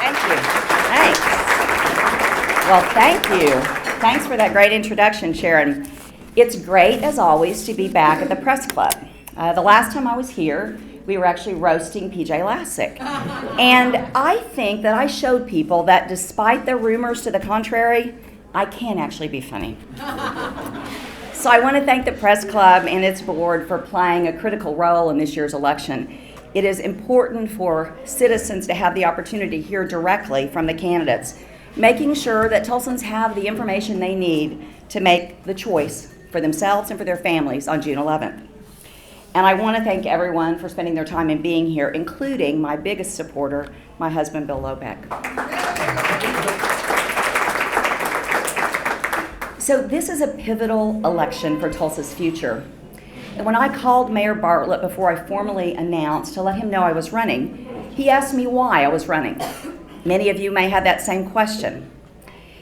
Thank you. Thanks. Well, thank you. Thanks for that great introduction, Sharon. It's great, as always, to be back at the Press Club. The last time I was here, we were actually roasting PJ Lassick. And I think that I showed people that despite the rumors to the contrary, I can actually be funny. So I want to thank the Press Club and its board for playing a critical role in this year's election. It is important for citizens to have the opportunity to hear directly from the candidates, making sure that Tulsans have the information they need to make the choice for themselves and for their families on June 11th. And I want to thank everyone for spending their time and being here, including my biggest supporter, my husband, Bill Lobeck. So this is a pivotal election for Tulsa's future. And when I called Mayor Bartlett before I formally announced to let him know I was running, he asked me why I was running. Many of you may have that same question.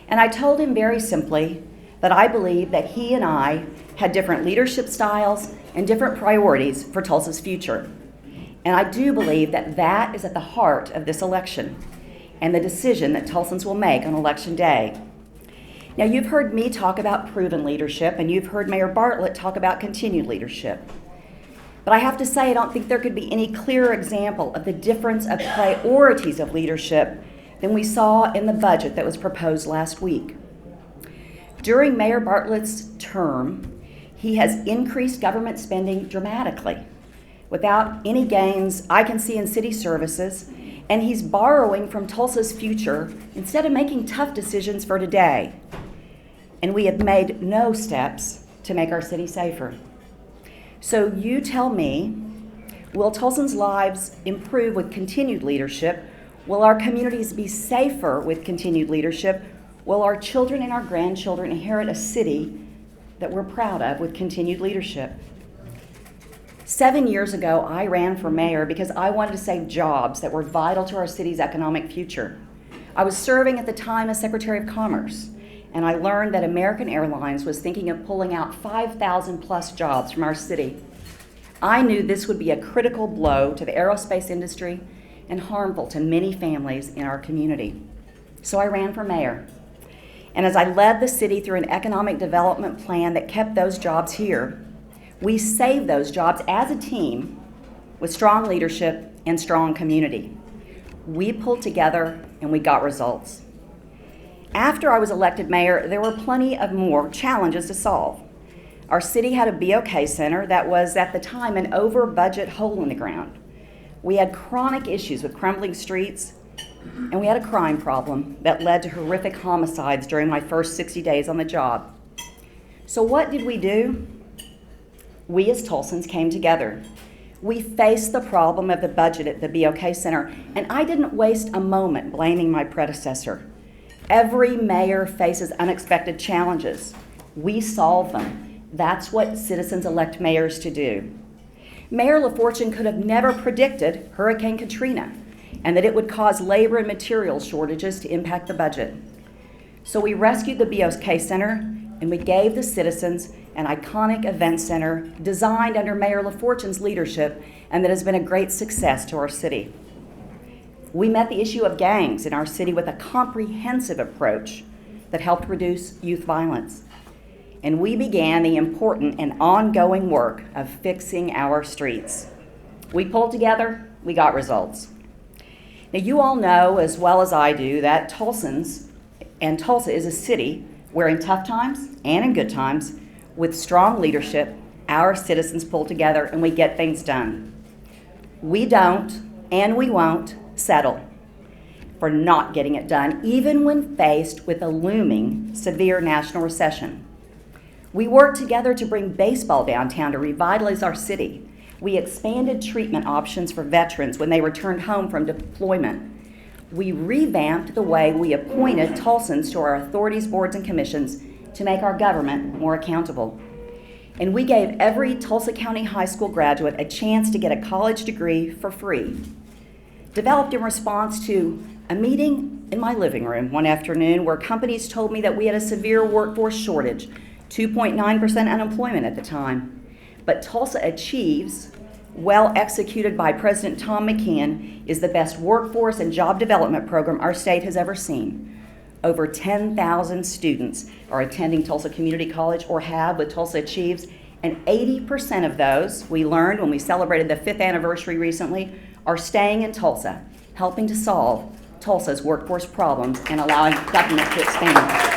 And I told him very simply that I believe that he and I had different leadership styles and different priorities for Tulsa's future. And I do believe that that is at the heart of this election and the decision that Tulsans will make on Election Day. Now, you've heard me talk about proven leadership, and you've heard Mayor Bartlett talk about continued leadership. But I have to say, I don't think there could be any clearer example of the difference of priorities of leadership than we saw in the budget that was proposed last week. During Mayor Bartlett's term, he has increased government spending dramatically without any gains I can see in city services, and he's borrowing from Tulsa's future instead of making tough decisions for today. And we have made no steps to make our city safer. So you tell me, will Tulsans' lives improve with continued leadership? Will our communities be safer with continued leadership? Will our children and our grandchildren inherit a city that we're proud of with continued leadership? 7 years ago, I ran for mayor because I wanted to save jobs that were vital to our city's economic future. I was serving at the time as Secretary of Commerce, and I learned that American Airlines was thinking of pulling out 5,000 plus jobs from our city. I knew this would be a critical blow to the aerospace industry and harmful to many families in our community. So I ran for mayor. And as I led the city through an economic development plan that kept those jobs here, we saved those jobs as a team with strong leadership and strong community. We pulled together and we got results. After I was elected mayor, there were plenty of more challenges to solve. Our city had a BOK center that was at the time an over-budget hole in the ground. We had chronic issues with crumbling streets, and we had a crime problem that led to horrific homicides during my first 60 days on the job. So what did we do? We as Tulsans came together. We faced the problem of the budget at the BOK Center, and I didn't waste a moment blaming my predecessor. Every mayor faces unexpected challenges. We solve them. That's what citizens elect mayors to do. Mayor LaFortune could have never predicted Hurricane Katrina and that it would cause labor and materials shortages to impact the budget. So we rescued the BOK Center and we gave the citizens an iconic event center designed under Mayor LaFortune's leadership and that has been a great success to our city. We met the issue of gangs in our city with a comprehensive approach that helped reduce youth violence. And we began the important and ongoing work of fixing our streets. We pulled together, we got results. Now, you all know as well as I do that Tulsa is a city where in tough times and in good times, with strong leadership, our citizens pull together and we get things done. We don't and we won't settle for not getting it done, even when faced with a looming severe national recession. We worked together to bring baseball downtown to revitalize our city. We expanded treatment options for veterans when they returned home from deployment. We revamped the way we appointed Tulsans to our authorities, boards, and commissions to make our government more accountable. And we gave every Tulsa County High School graduate a chance to get a college degree for free. Developed in response to a meeting in my living room one afternoon where companies told me that we had a severe workforce shortage, 2.9% unemployment at the time. But Tulsa achieves well executed by President Tom McKeon, is the best workforce and job development program our state has ever seen. Over 10,000 students are attending Tulsa Community College or have with Tulsa Achieves, and 80% of those, we learned when we celebrated the 5th anniversary recently, are staying in Tulsa, helping to solve Tulsa's workforce problems and allowing government to expand.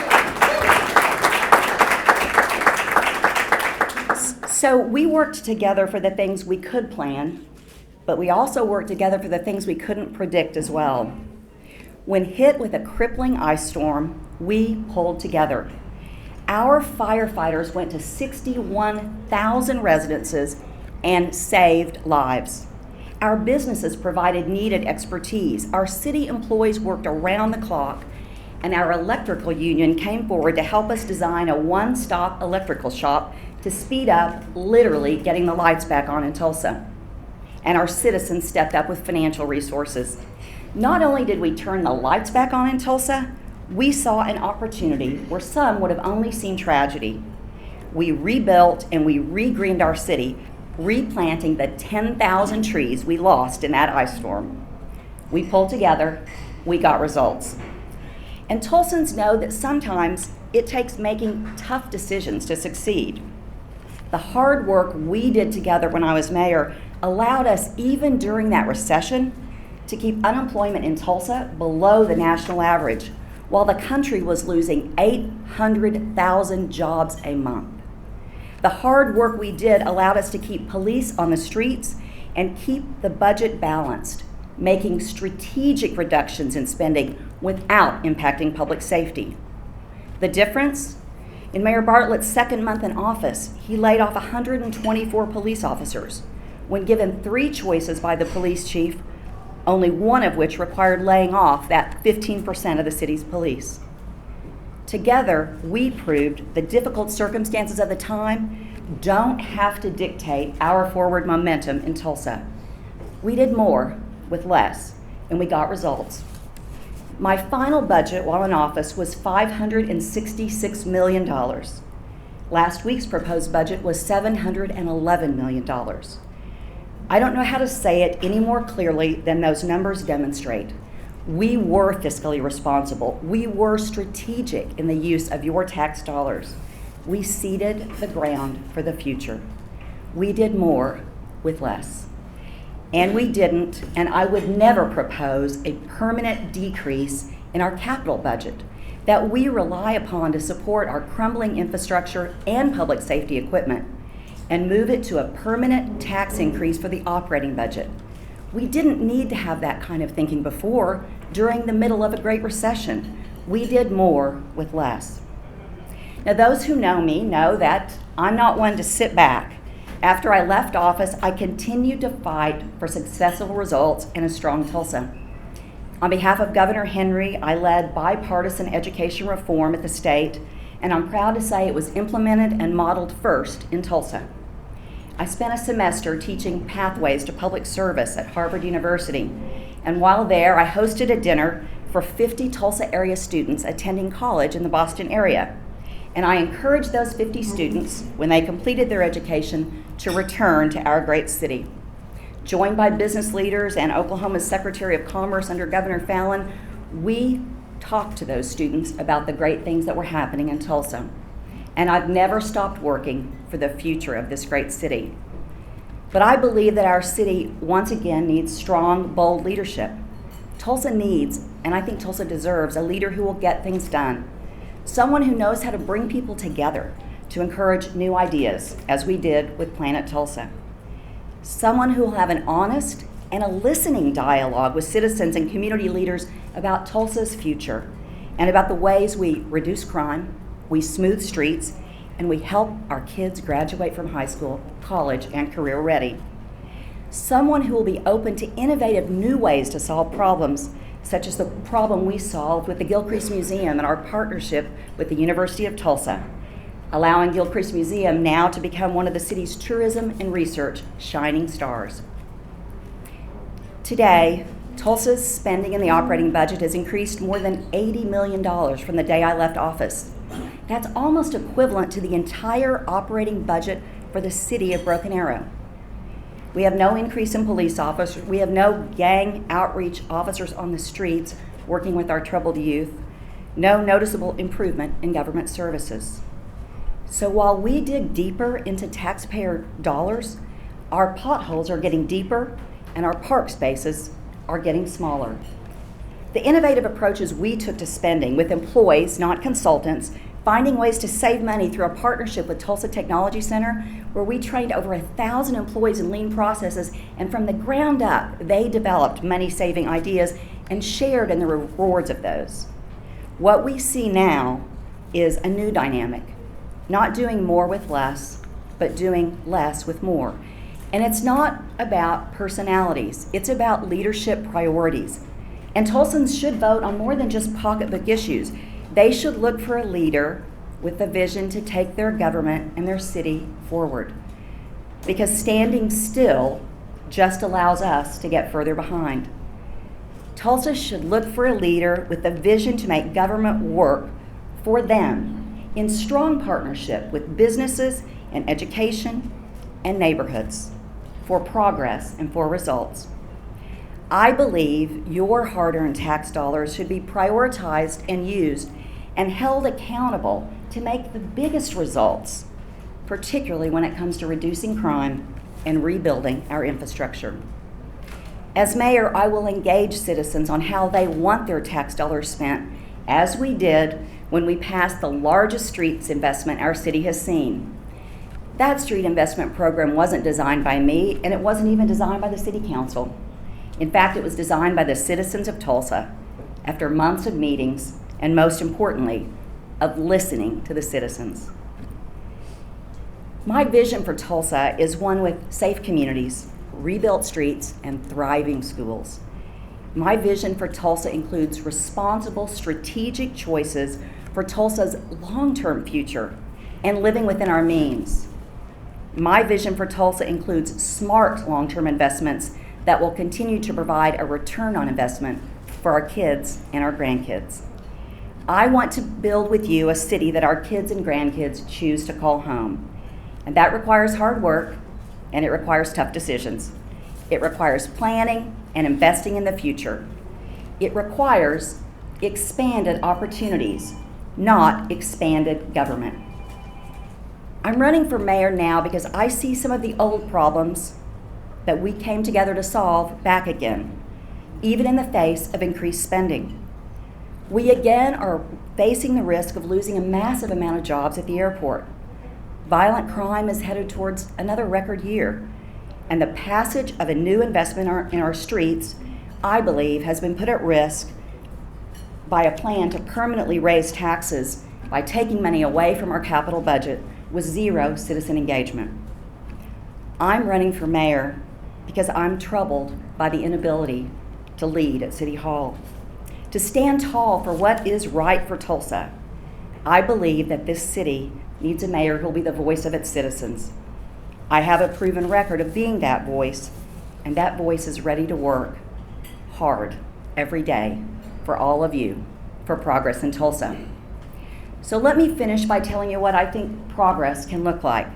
So we worked together for the things we could plan, but we also worked together for the things we couldn't predict as well. When hit with a crippling ice storm, we pulled together. Our firefighters went to 61,000 residences and saved lives. Our businesses provided needed expertise. Our city employees worked around the clock, and our electrical union came forward to help us design a one-stop electrical shop to speed up literally getting the lights back on in Tulsa. And our citizens stepped up with financial resources. Not only did we turn the lights back on in Tulsa, we saw an opportunity where some would have only seen tragedy. We rebuilt and we regreened our city, replanting the 10,000 trees we lost in that ice storm. We pulled together, we got results. And Tulsans know that sometimes it takes making tough decisions to succeed. The hard work we did together when I was mayor allowed us, even during that recession, to keep unemployment in Tulsa below the national average, while the country was losing 800,000 jobs a month. The hard work we did allowed us to keep police on the streets and keep the budget balanced, making strategic reductions in spending without impacting public safety. The difference? In Mayor Bartlett's second month in office, he laid off 124 police officers. When given 3 choices by the police chief, only one of which required laying off that 15% of the city's police. Together, we proved the difficult circumstances of the time don't have to dictate our forward momentum in Tulsa. We did more with less, and we got results. My final budget while in office was $566 million. Last week's proposed budget was $711 million. I don't know how to say it any more clearly than those numbers demonstrate. We were fiscally responsible. We were strategic in the use of your tax dollars. We seeded the ground for the future. We did more with less. And we didn't, and I would never propose a permanent decrease in our capital budget that we rely upon to support our crumbling infrastructure and public safety equipment, and move it to a permanent tax increase for the operating budget. We didn't need to have that kind of thinking before, during the middle of a Great Recession. We did more with less. Now, those who know me know that I'm not one to sit back. After I left office, I continued to fight for successful results and a strong Tulsa. On behalf of Governor Henry, I led bipartisan education reform at the state, and I'm proud to say it was implemented and modeled first in Tulsa. I spent a semester teaching pathways to public service at Harvard University, and while there, I hosted a dinner for 50 Tulsa area students attending college in the Boston area. And I encouraged those 50 students, when they completed their education, to return to our great city. Joined by business leaders and Oklahoma's Secretary of Commerce under Governor Fallin, we talked to those students about the great things that were happening in Tulsa. And I've never stopped working for the future of this great city. But I believe that our city, once again, needs strong, bold leadership. Tulsa needs, and I think Tulsa deserves, a leader who will get things done. Someone who knows how to bring people together to encourage new ideas, as we did with Planet Tulsa. Someone who will have an honest and a listening dialogue with citizens and community leaders about Tulsa's future and about the ways we reduce crime, we smooth streets, and we help our kids graduate from high school, college, and career ready. Someone who will be open to innovative new ways to solve problems, such as the problem we solved with the Gilcrease Museum and our partnership with the University of Tulsa, allowing Gilcrease Museum now to become one of the city's tourism and research shining stars. Today, Tulsa's spending in the operating budget has increased more than $80 million from the day I left office. That's almost equivalent to the entire operating budget for the city of Broken Arrow. We have no increase in police officers. We have no gang outreach officers on the streets working with our troubled youth. No noticeable improvement in government services. So while we dig deeper into taxpayer dollars, our potholes are getting deeper and our park spaces are getting smaller. The innovative approaches we took to spending with employees, not consultants, finding ways to save money through a partnership with Tulsa Technology Center, where we trained over 1,000 employees in lean processes, and from the ground up, they developed money-saving ideas and shared in the rewards of those. What we see now is a new dynamic, not doing more with less, but doing less with more. And it's not about personalities, it's about leadership priorities. And Tulsans should vote on more than just pocketbook issues. They should look for a leader with a vision to take their government and their city forward. Because standing still just allows us to get further behind. Tulsa should look for a leader with a vision to make government work for them in strong partnership with businesses and education and neighborhoods for progress and for results. I believe your hard-earned tax dollars should be prioritized and used and held accountable to make the biggest results, particularly when it comes to reducing crime and rebuilding our infrastructure. As mayor, I will engage citizens on how they want their tax dollars spent, as we did when we passed the largest streets investment our city has seen. That street investment program wasn't designed by me, and it wasn't even designed by the city council. In fact, it was designed by the citizens of Tulsa after months of meetings, and most importantly, of listening to the citizens. My vision for Tulsa is one with safe communities, rebuilt streets, and thriving schools. My vision for Tulsa includes responsible, strategic choices for Tulsa's long-term future and living within our means. My vision for Tulsa includes smart long-term investments that will continue to provide a return on investment for our kids and our grandkids. I want to build with you a city that our kids and grandkids choose to call home. And that requires hard work, and it requires tough decisions. It requires planning and investing in the future. It requires expanded opportunities, not expanded government. I'm running for mayor now because I see some of the old problems that we came together to solve back again, even in the face of increased spending. We again are facing the risk of losing a massive amount of jobs at the airport. Violent crime is headed towards another record year, and the passage of a new investment in our streets, I believe, has been put at risk by a plan to permanently raise taxes by taking money away from our capital budget with zero citizen engagement. I'm running for mayor because I'm troubled by the inability to lead at City Hall, to stand tall for what is right for Tulsa. I believe that this city needs a mayor who will be the voice of its citizens. I have a proven record of being that voice, and that voice is ready to work hard every day for all of you for progress in Tulsa. So let me finish by telling you what I think progress can look like.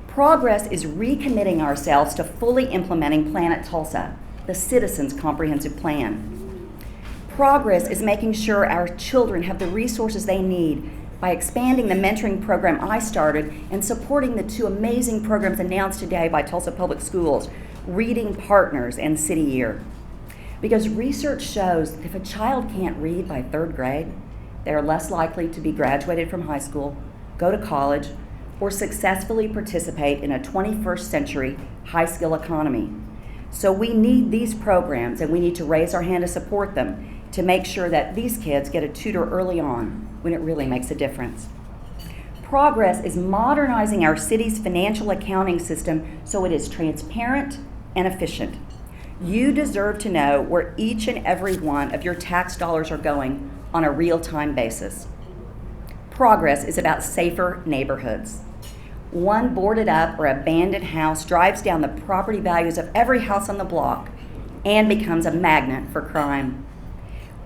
Progress is recommitting ourselves to fully implementing Planet Tulsa, the Citizens Comprehensive Plan. Progress is making sure our children have the resources they need by expanding the mentoring program I started and supporting the two amazing programs announced today by Tulsa Public Schools, Reading Partners and City Year. Because research shows that if a child can't read by third grade, they are less likely to be graduated from high school, go to college, or successfully participate in a 21st century high-skill economy. So we need these programs, and we need to raise our hand to support them to make sure that these kids get a tutor early on when it really makes a difference. Progress is modernizing our city's financial accounting system so it is transparent and efficient. You deserve to know where each and every one of your tax dollars are going on a real-time basis. Progress is about safer neighborhoods. One boarded up or abandoned house drives down the property values of every house on the block and becomes a magnet for crime.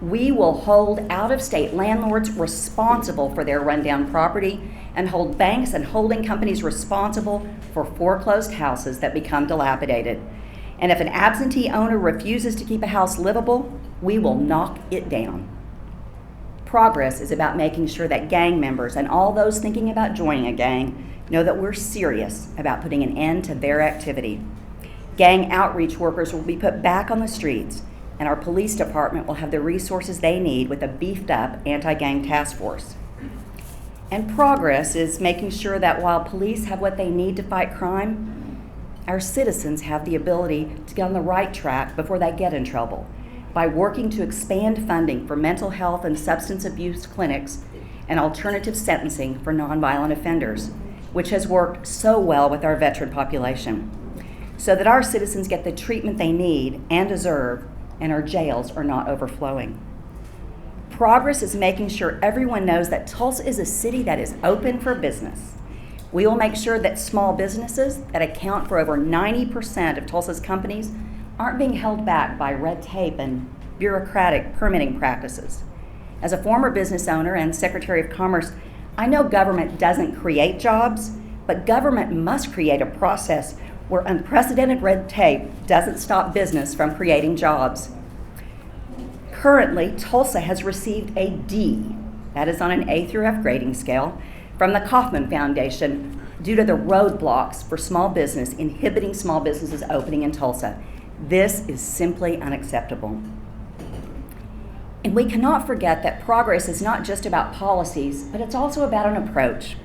We will hold out-of-state landlords responsible for their rundown property, and hold banks and holding companies responsible for foreclosed houses that become dilapidated. And if an absentee owner refuses to keep a house livable, we will knock it down. Progress is about making sure that gang members and all those thinking about joining a gang know that we're serious about putting an end to their activity. Gang outreach workers will be put back on the streets, and our police department will have the resources they need with a beefed-up anti-gang task force. And progress is making sure that while police have what they need to fight crime, our citizens have the ability to get on the right track before they get in trouble by working to expand funding for mental health and substance abuse clinics and alternative sentencing for nonviolent offenders, which has worked so well with our veteran population, so that our citizens get the treatment they need and deserve and our jails are not overflowing. Progress is making sure everyone knows that Tulsa is a city that is open for business. We will make sure that small businesses that account for over 90% of Tulsa's companies aren't being held back by red tape and bureaucratic permitting practices. As a former business owner and Secretary of Commerce, I know government doesn't create jobs, but government must create a process where unprecedented red tape doesn't stop business from creating jobs. Currently, Tulsa has received a D, that is on an A through F grading scale, from the Kauffman Foundation due to the roadblocks for small business inhibiting small businesses opening in Tulsa. This is simply unacceptable. And we cannot forget that progress is not just about policies, but it's also about an approach.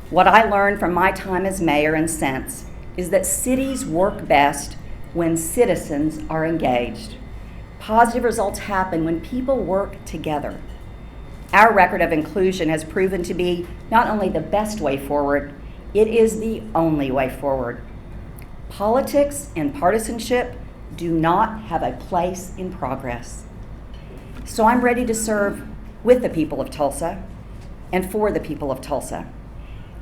What I learned from my time as mayor and since is that cities work best when citizens are engaged. Positive results happen when people work together. Our record of inclusion has proven to be not only the best way forward, it is the only way forward. Politics and partisanship do not have a place in progress. So I'm ready to serve with the people of Tulsa and for the people of Tulsa.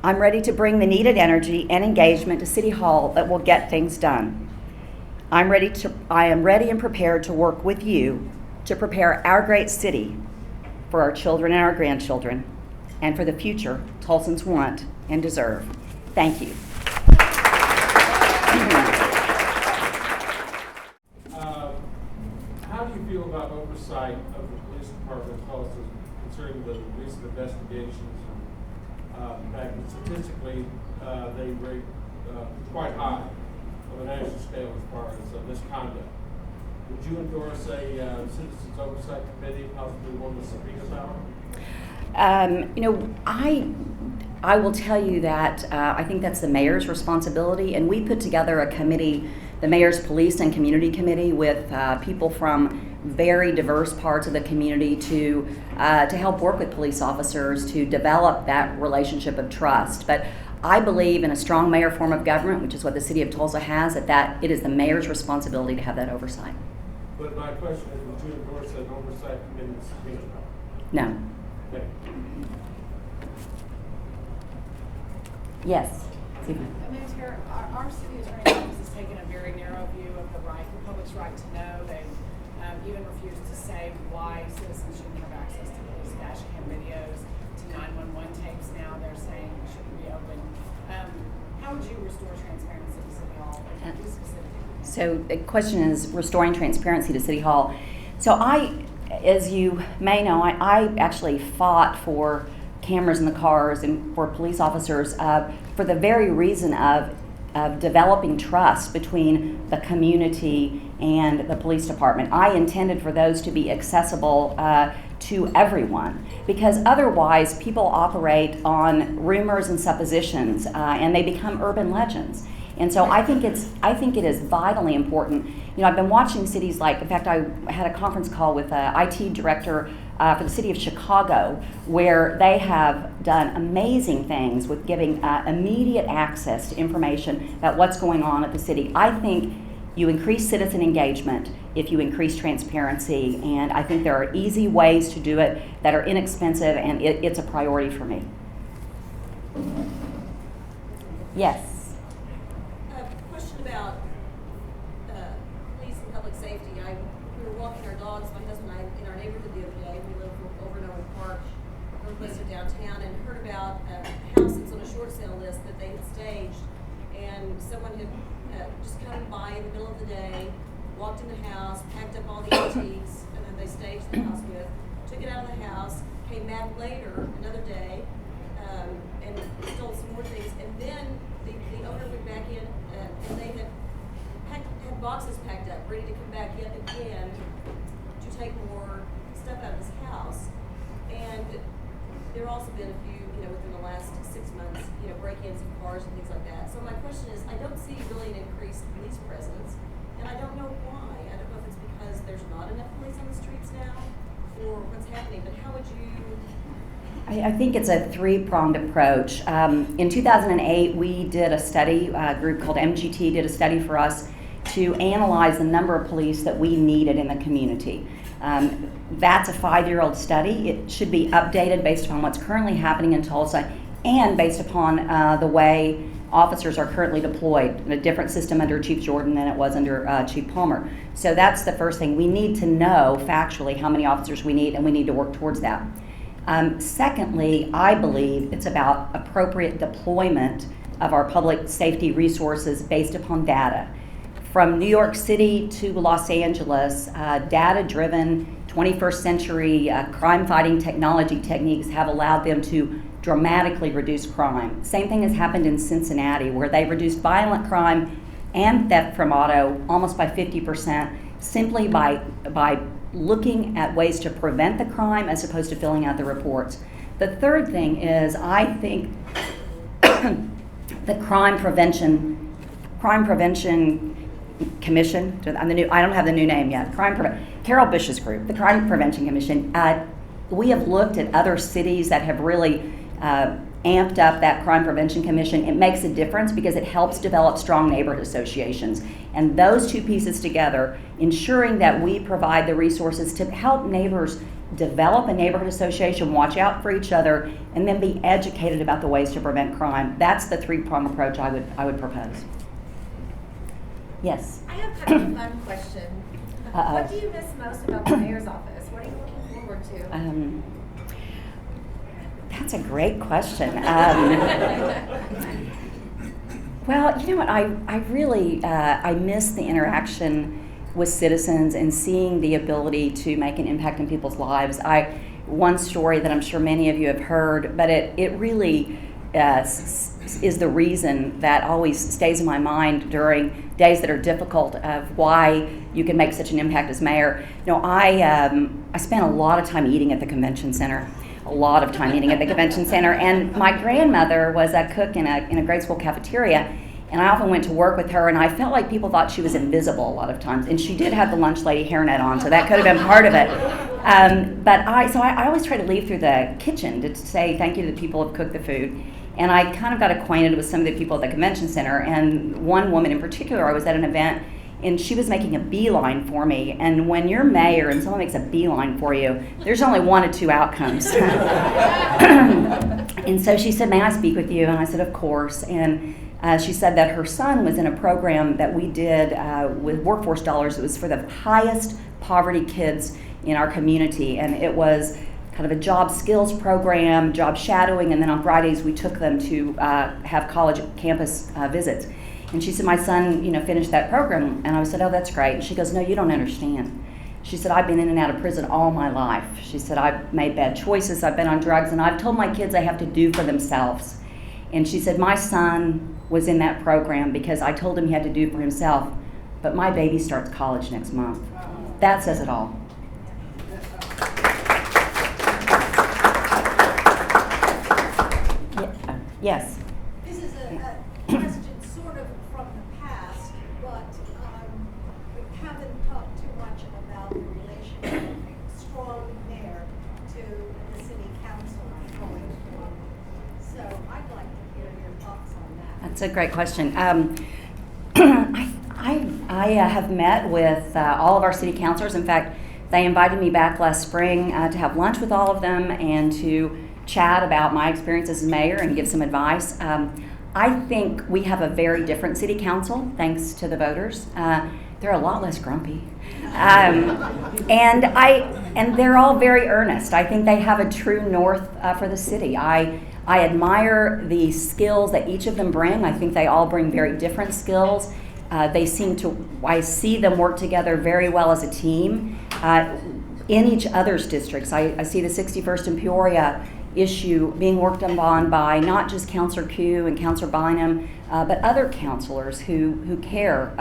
I'm ready to bring the needed energy and engagement to City Hall that will get things done. I am ready and prepared to work with you to prepare our great city for our children and our grandchildren, and for the future Tulsans want and deserve. Thank you. How do you feel about oversight of the police department of Tulsa concerning the recent investigations? In fact, statistically, they rate quite high on a national scale as far as misconduct. Would you endorse a Citizens Oversight Committee, possibly one with subpoena power? I will tell you that I think that's the mayor's responsibility, and we put together a committee, the Mayor's Police and Community Committee, with people from very diverse parts of the community to help work with police officers to develop that relationship of trust. But I believe in a strong mayor form of government, which is what the city of Tulsa has, that it is the mayor's responsibility to have that oversight. But my question is, would you endorse an oversight committee with subpoena power? No. Okay. Yes. Mayor, our city attorney's office has taken a very narrow view of the public's right to know. They even refused to say why citizens shouldn't have access to police dash cam videos, to 911 tapes now. They're saying it shouldn't be open. How would you restore transparency to City Hall? So the question is restoring transparency to City Hall. So as you may know, I actually fought for cameras in the cars and for police officers for the very reason of developing trust between the community and the police department. I intended for those to be accessible to everyone, because otherwise people operate on rumors and suppositions and they become urban legends. And so I think it is vitally important. You know, I've been watching cities like, in fact, I had a conference call with an IT director for the city of Chicago, where they have done amazing things with giving immediate access to information about what's going on at the city. I think you increase citizen engagement if you increase transparency, and I think there are easy ways to do it that are inexpensive, and it's a priority for me. Yes. About police and public safety. We were walking our dogs, my husband and I, in our neighborhood the other day. We live over in Owen Park, we're close to downtown, and heard about sale list that they had staged, and someone had just come by in the middle of the day, walked in the house, packed up all the antiques, and then they staged the house with, took it out of the house, came back later, another day, and stole some more things, and then the owner went back in, and they had boxes packed up, ready to come back in again to take more stuff out of his house. And there have also been a few, within the last 6 months, break-ins of cars and things like that. So my question is, I don't see really an increased police presence, and I don't know why. I don't know if it's because there's not enough police on the streets now, or what's happening, but how would you... I think it's a three-pronged approach. In 2008, we did a study, a group called MGT did a study for us to analyze the number of police that we needed in the community. That's a 5-year-old study. It should be updated based upon what's currently happening in Tulsa and based upon the way officers are currently deployed in a different system under Chief Jordan than it was under Chief Palmer. So that's the first thing. We need to know factually how many officers we need, and we need to work towards that. Secondly, I believe it's about appropriate deployment of our public safety resources based upon data. From New York City to Los Angeles, data-driven 21st century crime-fighting technology techniques have allowed them to dramatically reduce crime. Same thing has happened in Cincinnati, where they reduced violent crime and theft from auto almost by 50% simply by looking at ways to prevent the crime as opposed to filling out the reports. The third thing is, I think the Crime Prevention Commission, I don't have the new name yet, Carol Bush's group, the Crime Prevention Commission, we have looked at other cities that have really amped up that Crime Prevention Commission. It makes a difference because it helps develop strong neighborhood associations. And those two pieces together, ensuring that we provide the resources to help neighbors develop a neighborhood association, watch out for each other, and then be educated about the ways to prevent crime. That's the three-pronged approach I would propose. Yes? I have kind of a fun question. Uh-oh. What do you miss most about the mayor's office? What are you looking forward to? That's a great question. Well, you know what? I really I miss the interaction with citizens and seeing the ability to make an impact in people's lives. One story that I'm sure many of you have heard, but it really is the reason that always stays in my mind during days that are difficult of why you can make such an impact as mayor. I spent a lot of time eating at the convention center. And my grandmother was a cook in a grade school cafeteria, and I often went to work with her, and I felt like people thought she was invisible a lot of times. And she did have the lunch lady hairnet on, so that could have been part of it. But I always try to leave through the kitchen to say thank you to the people who have cooked the food. And I kind of got acquainted with some of the people at the convention center, and one woman in particular, I was at an event, and she was making a beeline for me. And when you're mayor and someone makes a beeline for you, there's only one of two outcomes. And so she said, "May I speak with you?" And I said, "Of course." And she said that her son was in a program that we did with workforce dollars. It was for the highest poverty kids in our community, and it was kind of a job skills program, job shadowing, and then on Fridays we took them to have college campus visits. And she said, "My son, finished that program." And I said, "Oh, that's great." And she goes, "No, you don't understand." She said, "I've been in and out of prison all my life." She said, "I've made bad choices, I've been on drugs, and I've told my kids they have to do for themselves." And she said, "My son was in that program because I told him he had to do for himself, but my baby starts college next month." That says it all. Yes. This is a question sort of from the past, but we haven't talked too much about the relation of strong mayor to the city council going forward. So I'd like to hear your thoughts on that. That's a great question. I have met with all of our city councilors. In fact, they invited me back last spring to have lunch with all of them and to chat about my experience as mayor and give some advice. I think we have a very different city council, thanks to the voters. They're a lot less grumpy. And and they're all very earnest. I think they have a true north for the city. I admire the skills that each of them bring. I think they all bring very different skills. I see them work together very well as a team in each other's districts. I see the 61st and Peoria issue being worked on by not just Councilor Koo and Councilor Bynum, but other councilors who care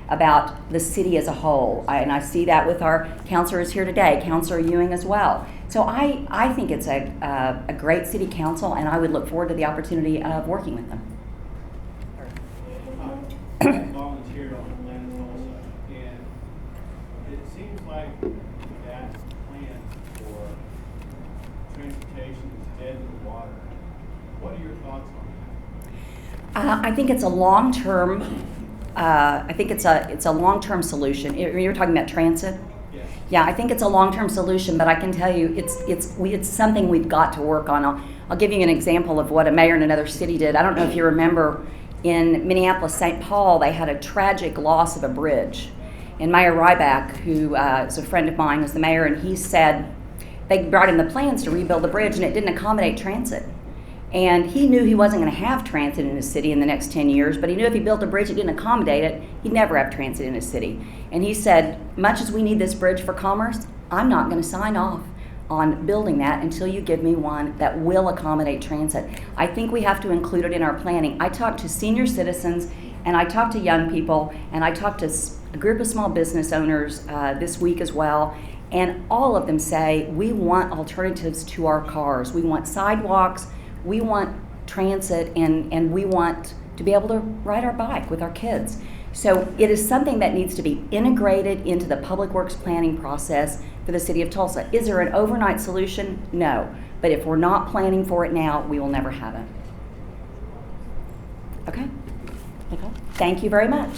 about the city as a whole. And I see that with our councilors here today, Councilor Ewing as well. So I think it's a great city council, and I would look forward to the opportunity of working with them. I volunteered on Land Tulsa, and it seems like that plan for transportation is dead in the water. What are your thoughts on that? I think it's a long-term. I think it's a long-term solution. You're talking about transit. Yes. Yeah, I think it's a long-term solution, but I can tell you it's something we've got to work on. I'll give you an example of what a mayor in another city did. I don't know if you remember. In Minneapolis, St. Paul, they had a tragic loss of a bridge. And Mayor Ryback, who is a friend of mine, was the mayor, and he said they brought in the plans to rebuild the bridge, and it didn't accommodate transit. And he knew he wasn't going to have transit in his city in the next 10 years, but he knew if he built a bridge that didn't accommodate it, he'd never have transit in his city. And he said, much as we need this bridge for commerce, I'm not going to sign off on building that until you give me one that will accommodate transit. I think we have to include it in our planning. I talk to senior citizens, and I talk to young people, and I talk to a group of small business owners this week as well, and all of them say, we want alternatives to our cars. We want sidewalks, we want transit, and we want to be able to ride our bike with our kids. So it is something that needs to be integrated into the public works planning process for the city of Tulsa. Is there an overnight solution? No. But if we're not planning for it now, we will never have it. Okay? Thank you very much.